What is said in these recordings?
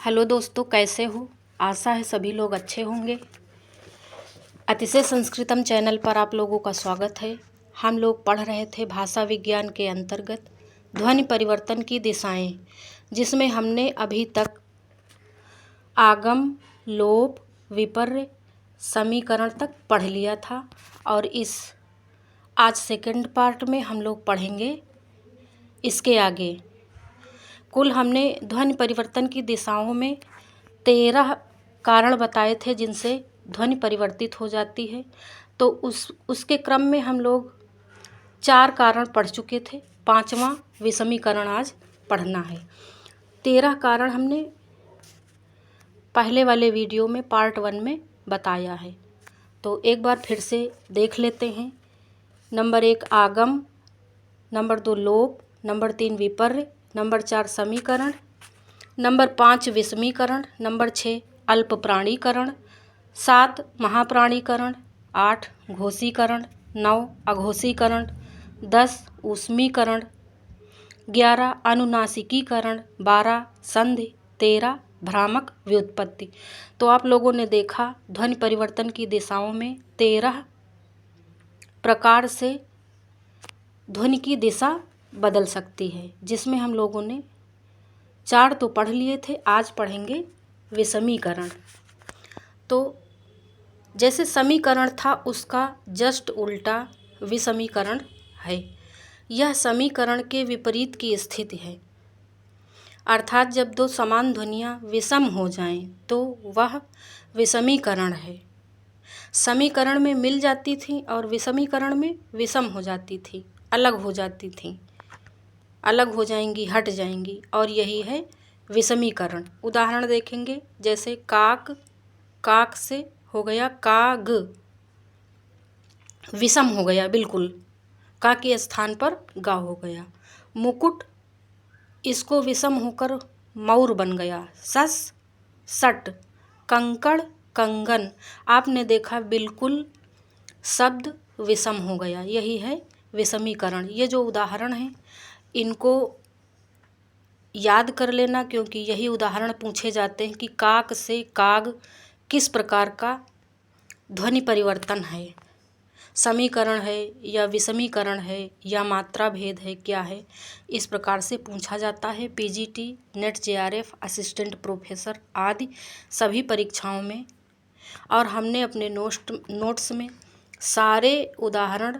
Hello दोस्तों, कैसे हो? आशा है सभी लोग अच्छे होंगे। अतिशय संस्कृतम चैनल पर आप लोगों का स्वागत है। हम लोग पढ़ रहे थे भाषा विज्ञान के अंतर्गत ध्वनि परिवर्तन की दिशाएं, जिसमें हमने अभी तक आगम, लोप, विपर्य, समीकरण तक पढ़ लिया था। और आज सेकंड पार्ट में हम लोग पढ़ेंगे इसके आगे। कुल हमने ध्वनि परिवर्तन की दिशाओं में 13 कारण बताए थे जिनसे ध्वनि परिवर्तित हो जाती है। तो उसके क्रम में हम लोग 4 कारण पढ़ चुके थे। 5वां विषमीकरण आज पढ़ना है। 13 कारण हमने पहले वाले वीडियो में पार्ट 1 में बताया है, तो एक बार फिर से देख लेते हैं। नंबर 1 आगम, नंबर 2 लोप, नंबर 3 विपर्य, नंबर 4 समीकरण, नंबर 5 विषमीकरण, नंबर 6 अल्प प्राणीकरण, 7 महाप्राणीकरण, 8 घोषीकरण, 9 अघोषीकरण, 10 ऊष्मीकरण, 11 अनुनासिकीकरण, 12 संधि, 13 भ्रामक व्युत्पत्ति। तो आप लोगों ने देखा ध्वनि परिवर्तन की दिशाओं में 13 प्रकार से ध्वनि की दिशा बदल सकती है, जिसमें हम लोगों ने 4 तो पढ़ लिए थे। आज पढ़ेंगे विषमीकरण। तो जैसे समीकरण था उसका जस्ट उल्टा विषमीकरण है। यह समीकरण के विपरीत की स्थिति है, अर्थात जब दो समान ध्वनियाँ विषम हो जाएं तो वह विषमीकरण है। समीकरण में मिल जाती थी और विषमीकरण में विषम हो जाती थी, अलग हो जाती थी, अलग हो जाएंगी, हट जाएंगी, और यही है विषमीकरण। उदाहरण देखेंगे, जैसे काक, काक से हो गया काग, विषम हो गया बिल्कुल, का के स्थान पर गा हो गया। मुकुट, इसको विषम होकर मौर बन गया, सस सट। कंकड़, कंगन, आपने देखा बिल्कुल शब्द विषम हो गया, यही है विषमीकरण। ये जो उदाहरण हैं इनको याद कर लेना, क्योंकि यही उदाहरण पूछे जाते हैं कि काक से काग किस प्रकार का ध्वनि परिवर्तन है, समीकरण है या विषमीकरण है या मात्रा भेद है, क्या है, इस प्रकार से पूछा जाता है। PGT, net, JRF, assistant professor आदि सभी परीक्षाओं में। और हमने अपने नोट्स में सारे उदाहरण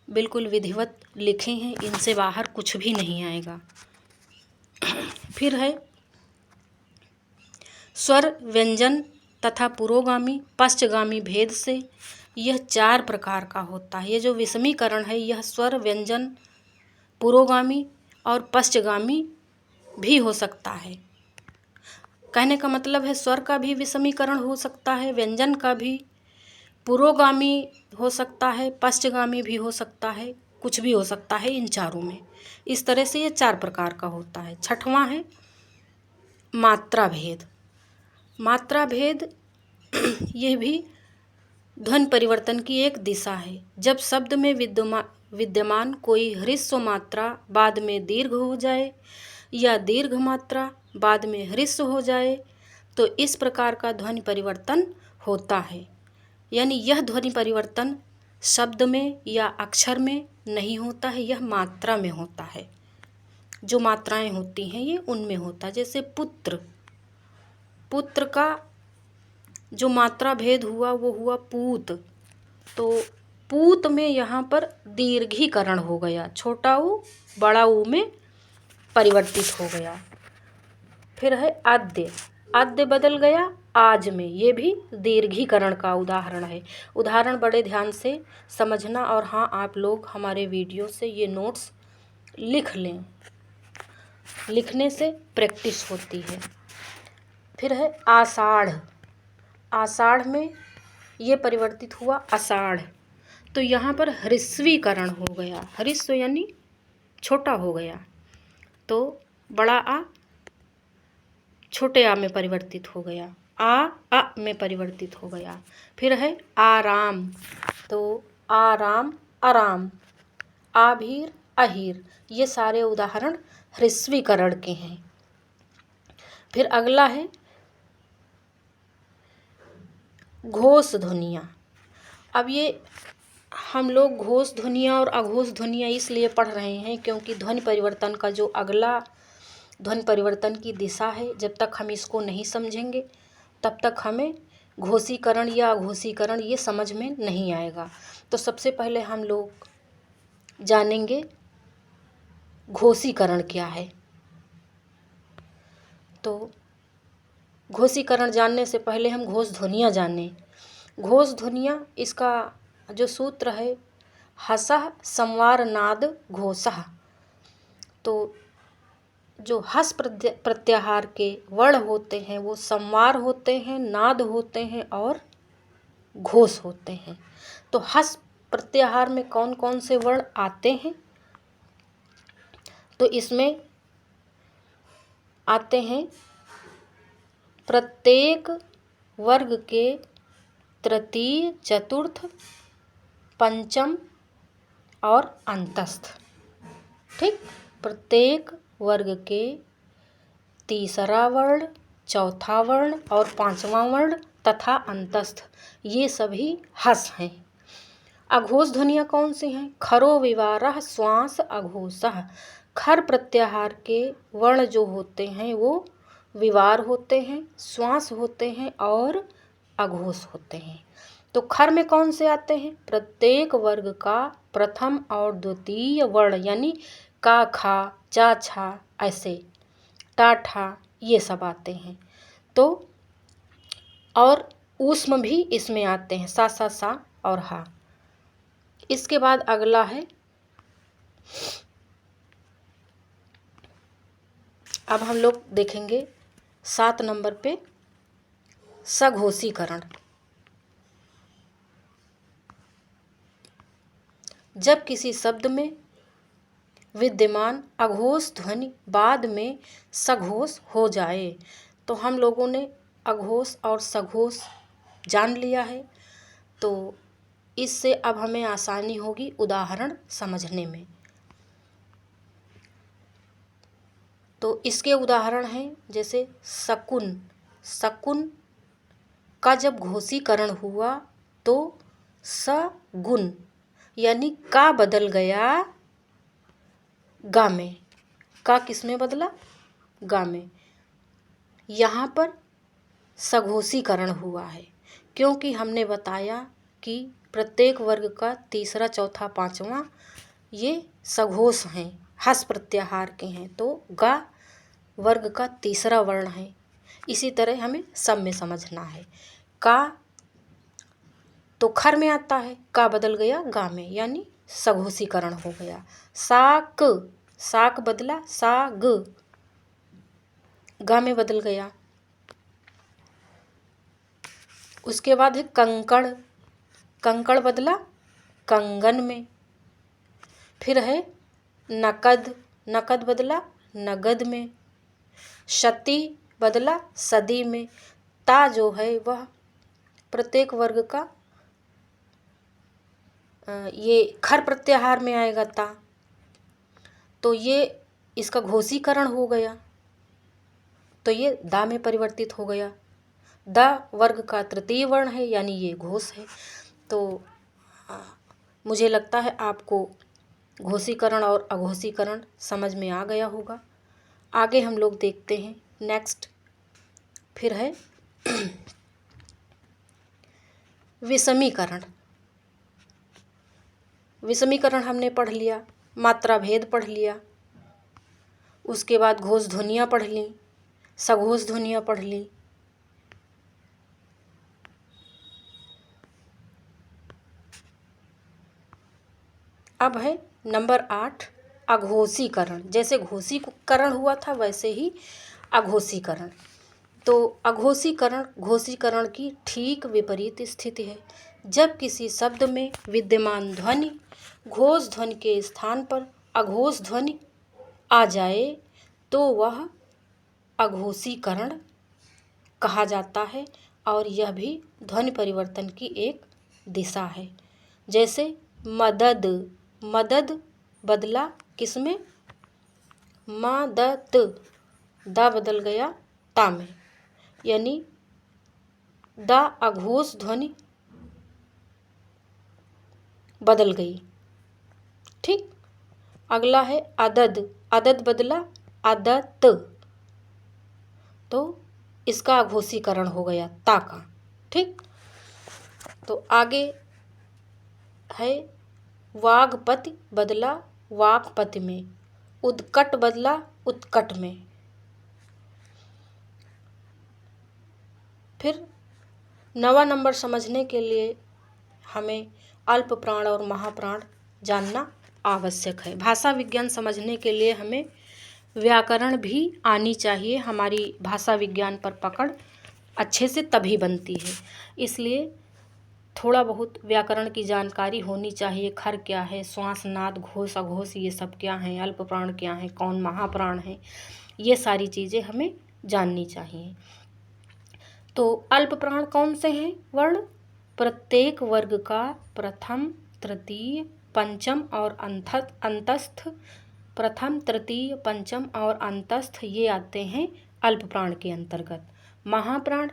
बिल्कुल विधिवत लिखे हैं, इनसे बाहर कुछ भी नहीं आएगा। फिर है स्वर, व्यंजन तथा पुरोगामी पश्चगामी भेद से यह 4 प्रकार का होता है। ये जो विषमीकरण है यह स्वर, व्यंजन, पुरोगामी और पश्चगामी भी हो सकता है। कहने का मतलब है स्वर का भी विषमीकरण हो सकता है, व्यंजन का भी, पुरोगामी हो सकता है, पश्चगामी भी हो सकता है, कुछ भी हो सकता है इन चारों में। इस तरह से ये 4 प्रकार का होता है। 6वां है मात्रा भेद। मात्रा भेद यह भी ध्वनि परिवर्तन की एक दिशा है। जब शब्द में विद्यमान कोई ह्रस्व मात्रा बाद में दीर्घ हो जाए या दीर्घ मात्रा बाद में ह्रस्व हो जाए तो इस प्रकार का ध्वनि परिवर्तन होता है। यानी यह ध्वनि परिवर्तन शब्द में या अक्षर में नहीं होता है, यह मात्रा में होता है। जो मात्राएं होती हैं ये उनमें होता है। जैसे पुत्र, पुत्र का जो मात्रा भेद हुआ वो हुआ पूत, तो पूत में यहाँ पर दीर्घीकरण हो गया, छोटा ऊ बड़ा ऊ में परिवर्तित हो गया। फिर है आद्य, आद्य बदल गया आज में, ये भी दीर्घीकरण का उदाहरण है। उदाहरण बड़े ध्यान से समझना, और हाँ आप लोग हमारे वीडियो से ये नोट्स लिख लें, लिखने से प्रैक्टिस होती है। फिर है आषाढ़, आषाढ़ में ये परिवर्तित हुआ आषाढ़, तो यहाँ पर ह्रस्वीकरण हो गया, ह्रस्व यानी छोटा हो गया, तो बड़ा आ छोटे आ में परिवर्तित हो गया, आ में परिवर्तित हो गया। फिर है आराम, तो आराम आराम, आभीर अहीर, ये सारे उदाहरण ह्रस्वीकरण के हैं। फिर अगला है घोष ध्वनियाँ। अब ये हम लोग घोष ध्वनियाँ और अघोष ध्वनियाँ इसलिए पढ़ रहे हैं क्योंकि ध्वनि परिवर्तन का जो अगला ध्वनि परिवर्तन की दिशा है, जब तक हम इसको नहीं समझेंगे तब तक हमें घोषीकरण या अघोषीकरण ये समझ में नहीं आएगा। तो सबसे पहले हम लोग जानेंगे घोषीकरण क्या है। तो घोषीकरण जानने से पहले हम घोष ध्वनियाँ जानें। घोष ध्वनियाँ, इसका जो सूत्र है हसः संवार नाद घोषः। तो जो हस प्रत्याहार के वर्ण होते हैं वो संवार होते हैं, नाद होते हैं और घोष होते हैं। तो हस प्रत्याहार में कौन कौन से वर्ण आते हैं? तो इसमें आते हैं प्रत्येक वर्ग के तृतीय, चतुर्थ, पंचम और अंतस्थ। ठीक, प्रत्येक वर्ग के तीसरा वर्ण, चौथा वर्ण और पांचवा वर्ण तथा अंतस्थ, ये सभी हस हैं। अघोष ध्वनियाँ कौन सी हैं? खरो विवारः श्वास अघोषः। खर प्रत्याहार के वर्ण जो होते हैं वो विवार होते हैं, श्वास होते हैं और अघोष होते हैं। तो खर में कौन से आते हैं? प्रत्येक वर्ग का प्रथम और द्वितीय वर्ण, यानी का, खा, चा, छा, ऐसे टा, ठा, ये सब आते हैं। तो और ऊष्म भी इसमें आते हैं, सा, सा, सा और हा। इसके बाद अगला है, अब हम लोग देखेंगे 7 नंबर पे सघोषीकरण। जब किसी शब्द में विद्यमान अघोष ध्वनि बाद में सघोष हो जाए, तो हम लोगों ने अघोष और सघोष जान लिया है। तो इससे अब हमें आसानी होगी उदाहरण समझने में। तो इसके उदाहरण हैं जैसे शकुन। शकुन का जब घोषीकरण हुआ तो सगुन, यानी का बदल गया गा में। का किस में बदला? गा में। यहाँ पर सघोषीकरण हुआ है क्योंकि हमने बताया कि प्रत्येक वर्ग का तीसरा, चौथा, पांचवा ये सघोष हैं, हस प्रत्याहार के हैं। तो गा वर्ग का तीसरा वर्ण है। इसी तरह हमें सब में समझना है। का तो खर में आता है, का बदल गया गा में, यानी सघोषीकरण हो गया। साक, साक बदला साग, गा में बदल गया। उसके बाद है कंकड़। कंकड़ बदला कंगन में। फिर है नकद। नकद बदला नगद में। शती बदला सदी में। ता जो है वह प्रत्येक वर्ग का ये खर प्रत्याहार में आएगा ता। तो ये इसका घोषीकरण हो गया, तो ये दा में परिवर्तित हो गया। दा वर्ग का तृतीय वर्ण है, यानी ये घोष है। तो मुझे लगता है आपको घोषीकरण और अघोषीकरण समझ में आ गया होगा। आगे हम लोग देखते हैं नेक्स्ट। फिर है विषमीकरण। विषमीकरण हमने पढ़ लिया, मात्रा भेद पढ़ लिया, उसके बाद घोष ध्वनियाँ पढ़ ली, सघोष ध्वनियाँ पढ़ ली। अब है नंबर 8 अघोषीकरण। जैसे घोषीकरण हुआ था वैसे ही अघोषीकरण। तो अघोषीकरण घोषीकरण की ठीक विपरीत स्थिति है। जब किसी शब्द में विद्यमान ध्वनि घोष ध्वनि के स्थान पर अघोष ध्वनि आ जाए तो वह अघोषीकरण कहा जाता है, और यह भी ध्वनि परिवर्तन की एक दिशा है। जैसे मदद। मदद बदला किसमें? मदद, दा बदल गया ता में, यानी द अघोष ध्वनि बदल गई। ठीक, अगला है अदद, अदद बदला अदत, तो इसका अघोषीकरण हो गया ता का। ठीक, तो आगे है वागपति बदला वागपति में, उदकट बदला उत्कट में। फिर 9वां नंबर समझने के लिए हमें अल्प प्राण और महाप्राण जानना आवश्यक है। भाषा विज्ञान समझने के लिए हमें व्याकरण भी आनी चाहिए। हमारी भाषा विज्ञान पर पकड़ अच्छे से तभी बनती है, इसलिए थोड़ा बहुत व्याकरण की जानकारी होनी चाहिए। खर क्या है, श्वास नाद घोष अघोष ये सब क्या हैं, अल्प प्राण क्या हैं, कौन महाप्राण है, ये सारी चीज़ें हमें जाननी चाहिए। तो अल्प प्राण कौन से हैं वर्ण? प्रत्येक वर्ग का प्रथम तृतीय पंचम और अंतस्थ, प्रथम तृतीय पंचम और अंतस्थ ये आते हैं अल्प प्राण के अंतर्गत। महाप्राण,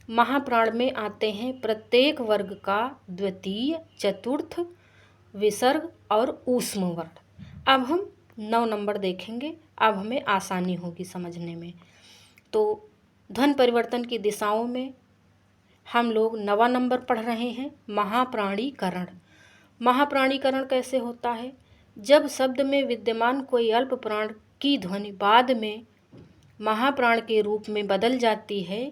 महाप्राण में आते हैं प्रत्येक वर्ग का द्वितीय चतुर्थ विसर्ग और ऊष्म वर्ण। अब हम 9 नंबर देखेंगे, अब हमें आसानी होगी समझने में। तो ध्वनि परिवर्तन की दिशाओं में हम लोग 9वां नंबर पढ़ रहे हैं, महाप्राणीकरण। महाप्राणीकरण कैसे होता है? जब शब्द में विद्यमान कोई अल्प प्राण की ध्वनि बाद में महाप्राण के रूप में बदल जाती है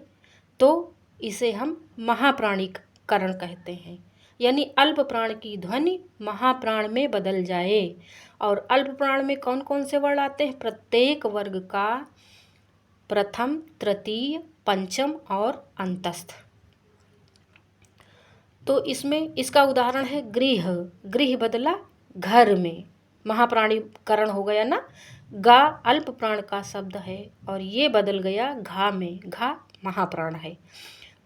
तो इसे हम महाप्राणीकरण कहते हैं। यानी अल्प प्राण की ध्वनि महाप्राण में बदल जाए। और अल्प प्राण में कौन कौन से वर्ण आते हैं? प्रत्येक वर्ग का प्रथम तृतीय पंचम और अंतस्थ। तो इसमें इसका उदाहरण है गृह, गृह बदला घर में, महाप्राणीकरण हो गया ना। गा अल्प प्राण का शब्द है और ये बदल गया घा में, घा महाप्राण है।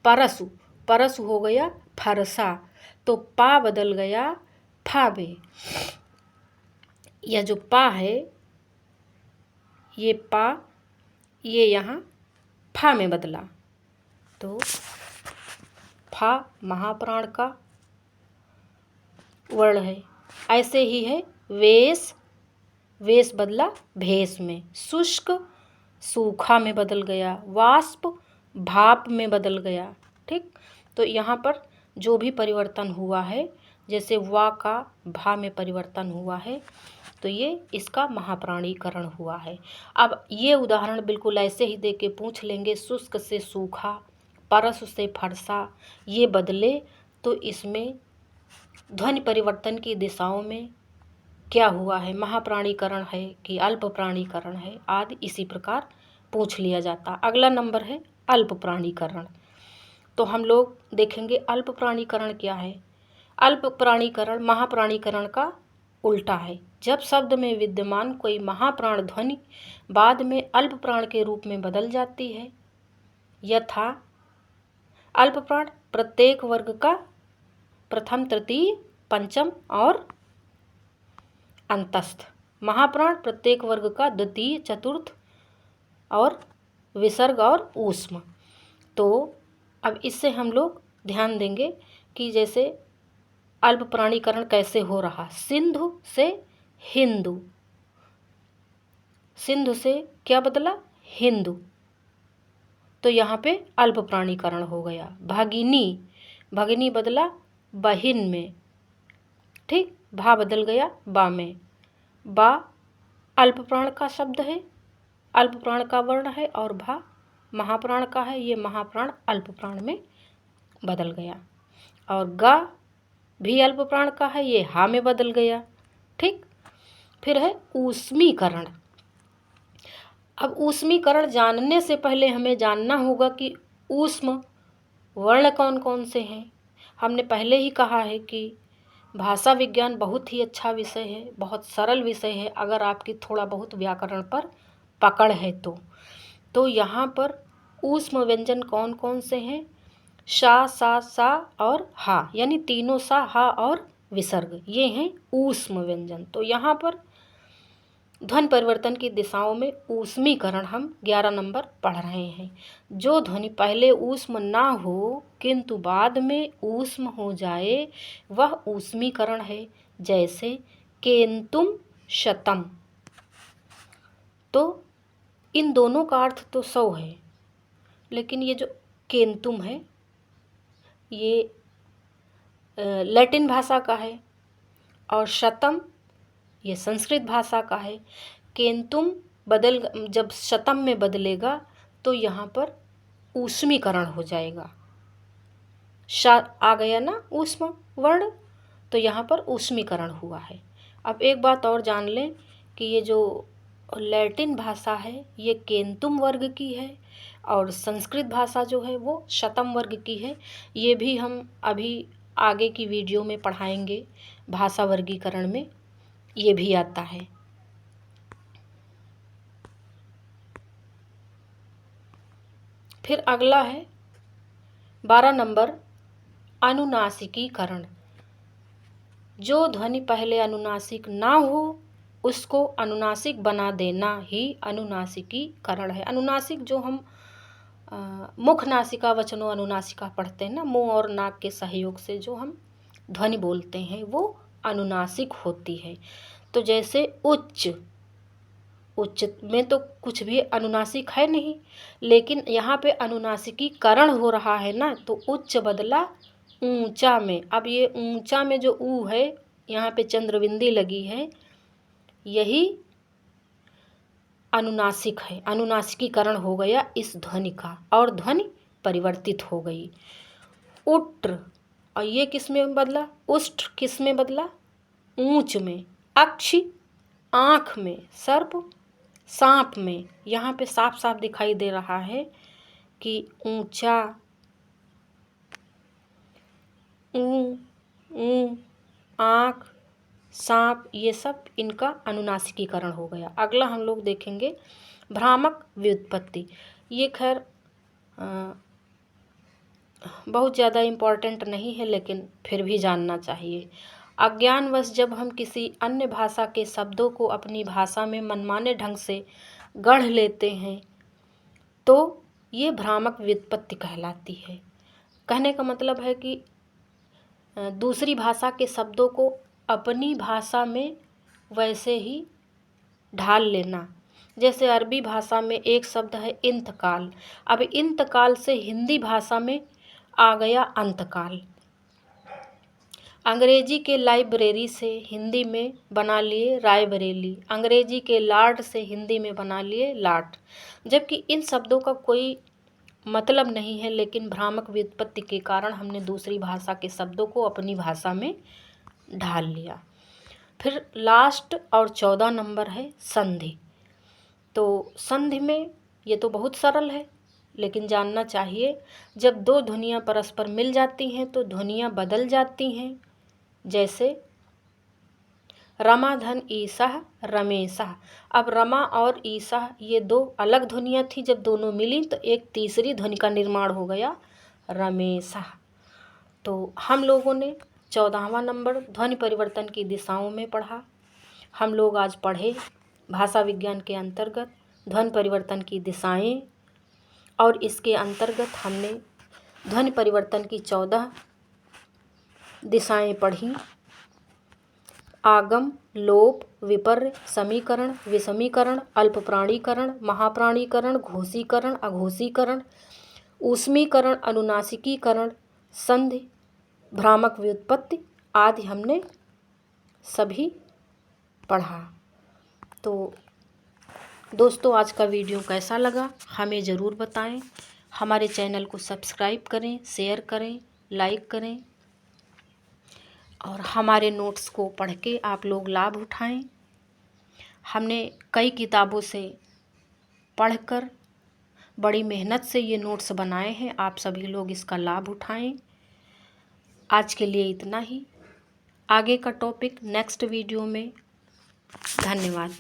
परसु, परसु हो गया फरसा, तो पा बदल गया फा में। यह जो पा है ये पा, ये यहाँ फा में बदला, तो फा महाप्राण का वर्ण है। ऐसे ही है वेश, वेश बदला भेष में। शुष्क सूखा में बदल गया, वाष्प भाप में बदल गया। ठीक, तो यहाँ पर जो भी परिवर्तन हुआ है, जैसे वा का भा में परिवर्तन हुआ है, तो ये इसका महाप्राणीकरण हुआ है। अब ये उदाहरण बिल्कुल ऐसे ही दे के पूछ लेंगे, शुष्क से सूखा, परस से फरसा ये बदले, तो इसमें ध्वनि परिवर्तन की दिशाओं में क्या हुआ है, महाप्राणीकरण है कि अल्प प्राणीकरण है आदि इसी प्रकार पूछ लिया जाता। अगला नंबर है अल्प प्राणीकरण। तो हम लोग देखेंगे अल्प प्राणीकरण क्या है। अल्प प्राणीकरण महाप्राणीकरण का उल्टा है। जब शब्द में विद्यमान कोई महाप्राण ध्वनि बाद में अल्प प्राण के रूप में बदल जाती है, यथा अल्प प्राण प्रत्येक वर्ग का प्रथम तृतीय पंचम और अंतस्थ, महाप्राण प्रत्येक वर्ग का द्वितीय चतुर्थ और विसर्ग और ऊष्म। तो अब इससे हम लोग ध्यान देंगे कि जैसे अल्प प्राणीकरण कैसे हो रहा। सिंधु से हिंदू, सिंधु से क्या बदला? हिंदू, तो यहाँ पे अल्प प्राणीकरण हो गया। भगिनी, भगिनी बदला बहिन में। ठीक, भा बदल गया बा में। बा अल्प प्राण का शब्द है, अल्प प्राण का वर्ण है, और भा महाप्राण का है, ये महाप्राण अल्प प्राण में बदल गया। और गा भी अल्प प्राण का है, ये हा में बदल गया। ठीक, फिर है ऊष्मीकरण। अब ऊष्मीकरण जानने से पहले हमें जानना होगा कि ऊष्म वर्ण कौन कौन से हैं। हमने पहले ही कहा है कि भाषा विज्ञान बहुत ही अच्छा विषय है, बहुत सरल विषय है अगर आपकी थोड़ा बहुत व्याकरण पर पकड़ है तो यहाँ पर ऊष्म व्यंजन कौन कौन से हैं? शा, सा और हा, यानी तीनों सा, हा और विसर्ग, ये हैं ऊष्म व्यंजन। तो यहाँ पर ध्वनि परिवर्तन की दिशाओं में ऊष्मीकरण हम 11 नंबर पढ़ रहे हैं। जो ध्वनि पहले ऊष्म ना हो किंतु बाद में ऊष्म हो जाए वह ऊष्मीकरण है। जैसे केंतुम शतम, तो इन दोनों का अर्थ तो 100 है, लेकिन ये जो केंतुम है ये लैटिन भाषा का है और शतम ये संस्कृत भाषा का है। केंतुम जब शतम में बदलेगा तो यहाँ पर ऊष्मीकरण हो जाएगा। आ गया ना ऊष्म वर्ण, तो यहाँ पर ऊष्मीकरण हुआ है। अब एक बात और जान लें कि ये जो लैटिन भाषा है ये केंतुम वर्ग की है और संस्कृत भाषा जो है वो शतम वर्ग की है। ये भी हम अभी आगे की वीडियो में पढ़ाएंगे। भाषा वर्गीकरण में ये भी आता है। फिर अगला है 12 नंबर अनुनासिकीकरण। जो ध्वनि पहले अनुनासिक ना हो उसको अनुनासिक बना देना ही अनुनासिकीकरण है। अनुनासिक जो हम मुख नासिका वचनों अनुनासिका पढ़ते हैं ना, मुंह और नाक के सहयोग से जो हम ध्वनि बोलते हैं वो अनुनासिक होती है। तो जैसे उच्च, उच्च में तो कुछ भी अनुनासिक है नहीं, लेकिन यहाँ पे अनुनासिकीकरण हो रहा है ना, तो उच्च बदला ऊंचा में। अब ये ऊंचा में जो ऊ है यहाँ पे चंद्रबिंदी लगी है, यही अनुनासिक है। अनुनासिकीकरण हो गया इस ध्वनि का और ध्वनि परिवर्तित हो गई। उट्र, और ये किस में बदला? उष्ट्र किस में बदला? ऊंच में। अक्षि आँख में। सर्प सांप में। यहाँ पे साफ साफ दिखाई दे रहा है कि ऊंचा, आँख, सांप, ये सब इनका अनुनासिकीकरण हो गया। अगला हम लोग देखेंगे भ्रामक व्युत्पत्ति। ये खैर बहुत ज़्यादा इम्पॉर्टेंट नहीं है, लेकिन फिर भी जानना चाहिए। अज्ञानवश जब हम किसी अन्य भाषा के शब्दों को अपनी भाषा में मनमाने ढंग से गढ़ लेते हैं तो ये भ्रामक व्युत्पत्ति कहलाती है। कहने का मतलब है कि दूसरी भाषा के शब्दों को अपनी भाषा में वैसे ही ढाल लेना। जैसे अरबी भाषा में एक शब्द है इंतकाल, अब इंतकाल से हिंदी भाषा में आ गया अंतकाल। अंग्रेजी के लाइब्रेरी से हिंदी में बना लिए रायबरेली, अंग्रेजी के लार्ड से हिंदी में बना लिए लाट। जबकि इन शब्दों का कोई मतलब नहीं है, लेकिन भ्रामक व्युत्पत्ति के कारण हमने दूसरी भाषा के शब्दों को अपनी भाषा में ढाल लिया। फिर लास्ट और 14 नंबर है संधि। तो संधि में ये तो बहुत सरल है, लेकिन जानना चाहिए जब दो ध्वनियाँ परस्पर मिल जाती हैं तो ध्वनियाँ बदल जाती हैं। जैसे रमाधन ईसा रमेशा। अब रमा और ईसा ये दो अलग ध्वनियाँ थी, जब दोनों मिली तो एक तीसरी ध्वनि का निर्माण हो गया रमेशा। तो हम लोगों ने 14वां नंबर ध्वनि परिवर्तन की दिशाओं में पढ़ा। हम लोग आज पढ़े भाषा विज्ञान के अंतर्गत ध्वनि परिवर्तन की दिशाएं, और इसके अंतर्गत हमने ध्वनि परिवर्तन की 14 दिशाएं पढ़ी। आगम, लोप, विपर्य, समीकरण, विषमीकरण, अल्पप्राणीकरण, महाप्राणीकरण, घोषीकरण, अघोषीकरण, ऊष्मीकरण, अनुनासिकीकरण, संधि, भ्रामक व्युत्पत्ति आदि हमने सभी पढ़ा। तो दोस्तों आज का वीडियो कैसा लगा हमें ज़रूर बताएं। हमारे चैनल को सब्सक्राइब करें, शेयर करें, लाइक करें और हमारे नोट्स को पढ़ के आप लोग लाभ उठाएं। हमने कई किताबों से पढ़कर बड़ी मेहनत से ये नोट्स बनाए हैं, आप सभी लोग इसका लाभ उठाएं। आज के लिए इतना ही, आगे का टॉपिक नेक्स्ट वीडियो में। धन्यवाद।